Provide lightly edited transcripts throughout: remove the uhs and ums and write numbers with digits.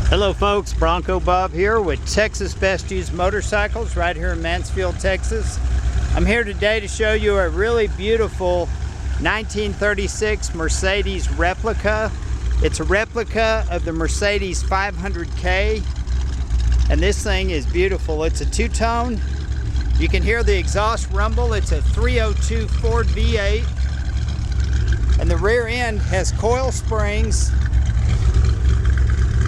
Hello folks, Bronco Bob here with Texas Best Used Motorcycles right here in Mansfield, Texas. I'm here today to show you a really beautiful 1936 Mercedes Replica. It's a replica of the Mercedes 500K, and this thing is beautiful. It's a two-tone. You can hear the exhaust rumble. It's a 302 Ford V8, and the rear end has coil springs,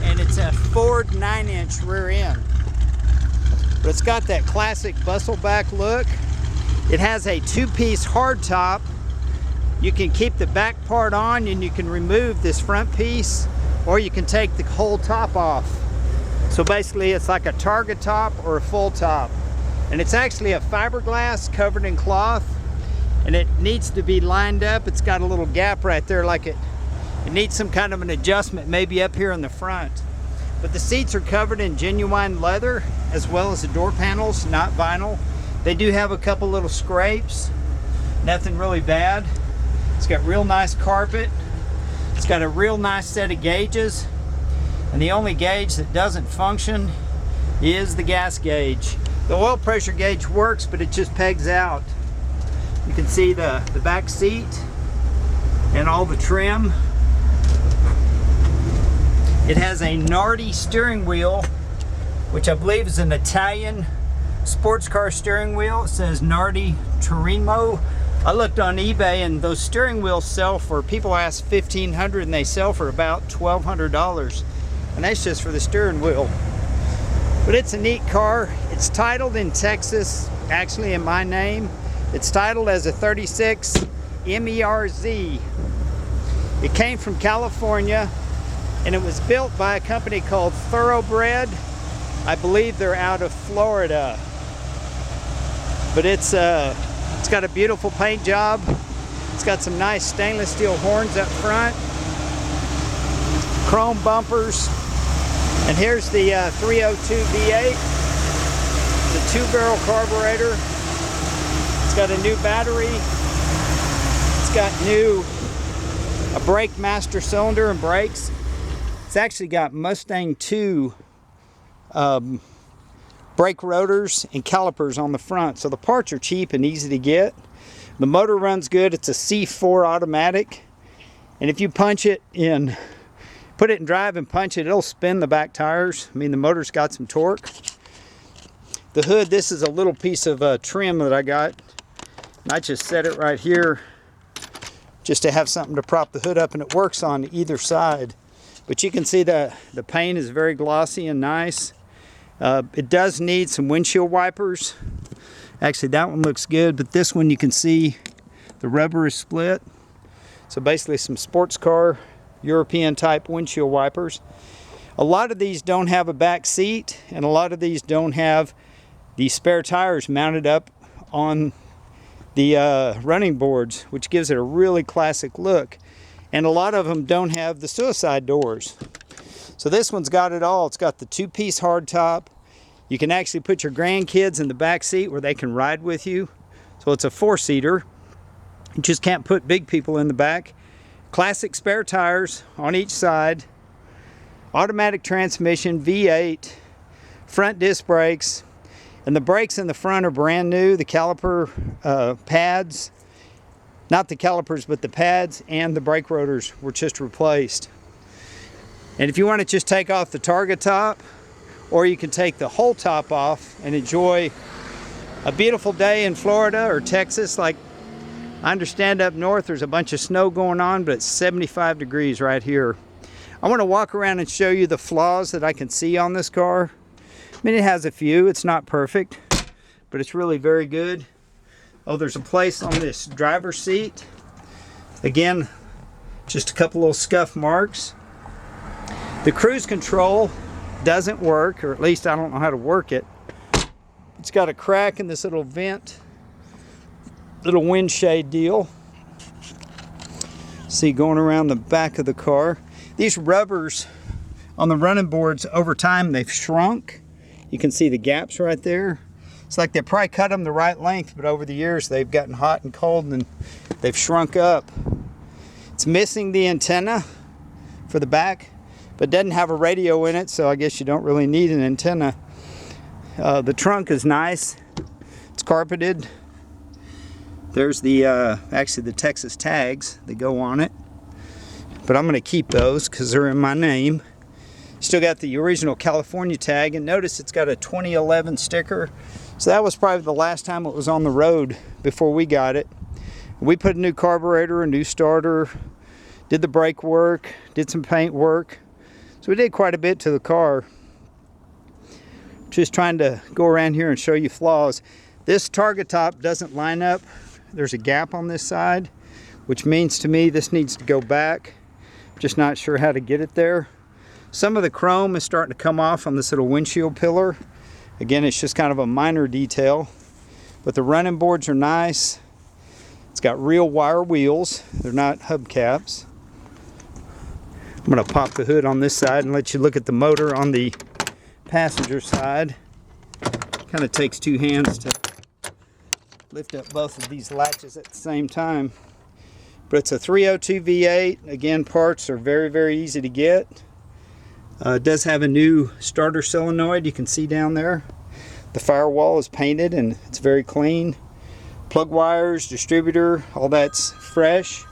and it's a Ford 9-inch rear end. But it's got that classic bustle back look. It has a two-piece hardtop. You can keep the back part on and you can remove this front piece, or you can take the whole top off. So basically it's like a target top or a full top. And it's actually a fiberglass covered in cloth, and it needs to be lined up. It's got a little gap right there, like it needs some kind of an adjustment, maybe up here in the front. But the seats are covered in genuine leather, as well as the door panels, not vinyl. They do have a couple little scrapes, nothing really bad. It's got real nice carpet. It's got a real nice set of gauges. And the only gauge that doesn't function is the gas gauge. The oil pressure gauge works, but it just pegs out. You can see the back seat and all the trim. It has a Nardi steering wheel, which I believe is an Italian sports car steering wheel. It says Nardi Turismo. I looked on eBay, and those steering wheels sell for, people ask $1,500 and they sell for about $1,200. And that's just for the steering wheel. But it's a neat car. It's titled in Texas, actually in my name. It's titled as a 36 MERZ. It came from California, and it was built by a company called Thoroughbred. I believe they're out of Florida. But it's got a beautiful paint job. It's got some nice stainless steel horns up front, chrome bumpers, and here's the 302 V8. It's a 2-barrel carburetor. It's got a new battery. It's got a brake master cylinder and brakes. It's actually got Mustang 2 brake rotors and calipers on the front, so the parts are cheap and easy to get. The motor runs good. It's a C4 automatic, and if you punch it in, put it in drive and punch it, it'll spin the back tires. I mean, the motor's got some torque. The hood, this is a little piece of trim that I got, and I just set it right here just to have something to prop the hood up, and it works on either side. But you can see the paint is very glossy and nice. It does need some windshield wipers. Actually, that one looks good, but this one you can see the rubber is split. So basically some sports car European type windshield wipers. A lot of these don't have a back seat, and a lot of these don't have the spare tires mounted up on the running boards, which gives it a really classic look. And a lot of them don't have the suicide doors. So this one's got it all. It's got the two-piece hardtop. You can actually put your grandkids in the back seat where they can ride with you. So it's a 4-seater. You just can't put big people in the back. Classic spare tires on each side. Automatic transmission, V8, front disc brakes. And the brakes in the front are brand new. The caliper pads, not the calipers, but the pads and the brake rotors were just replaced. And if you want to just take off the target top, or you can take the whole top off and enjoy a beautiful day in Florida or Texas. Like, I understand up north there's a bunch of snow going on, but it's 75 degrees right here. I want to walk around and show you the flaws that I can see on this car. I mean, it has a few. It's not perfect, but it's really very good. Oh, there's a place on this driver's seat. Again, just a couple little scuff marks. The cruise control doesn't work, or at least I don't know how to work it. It's got a crack in this little vent, little wind shade deal. See, going around the back of the car. These rubbers on the running boards, over time they've shrunk. You can see the gaps right there. It's like they probably cut them the right length, but over the years they've gotten hot and cold and they've shrunk up. It's missing the antenna for the back, but doesn't have a radio in it, so I guess you don't really need an antenna. The trunk is nice. It's carpeted. There's the actually the Texas tags that go on it, but I'm going to keep those because they're in my name. Still got the original California tag, and notice it's got a 2011 sticker. So that was probably the last time it was on the road before we got it. We put a new carburetor, a new starter, did the brake work, did some paint work. So we did quite a bit to the car. Just trying to go around here and show you flaws. This target top doesn't line up. There's a gap on this side, which means to me this needs to go back. Just not sure how to get it there. Some of the chrome is starting to come off on this little windshield pillar. Again, it's just kind of a minor detail, but the running boards are nice. It's got real wire wheels. They're not hubcaps. I'm going to pop the hood on this side and let you look at the motor on the passenger side. Kind of takes two hands to lift up both of these latches at the same time. But it's a 302 V8. Again, parts are very, very easy to get. It does have a new starter solenoid, you can see down there. The firewall is painted and it's very clean. Plug wires, distributor, all that's fresh.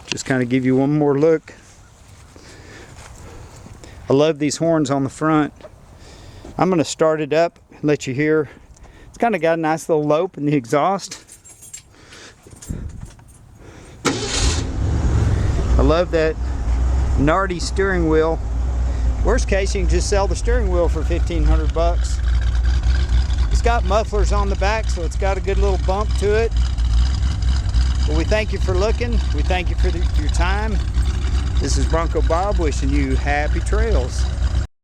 Just kind of give you one more look. I love these horns on the front. I'm going to start it up and let you hear. It's kind of got a nice little lope in the exhaust. I love that Nardi steering wheel. Worst case, you can just sell the steering wheel for 1,500 bucks. It's got mufflers on the back, so it's got a good little bump to it. Well, we thank you for looking. We thank you for your time. This is Bronco Bob wishing you happy trails.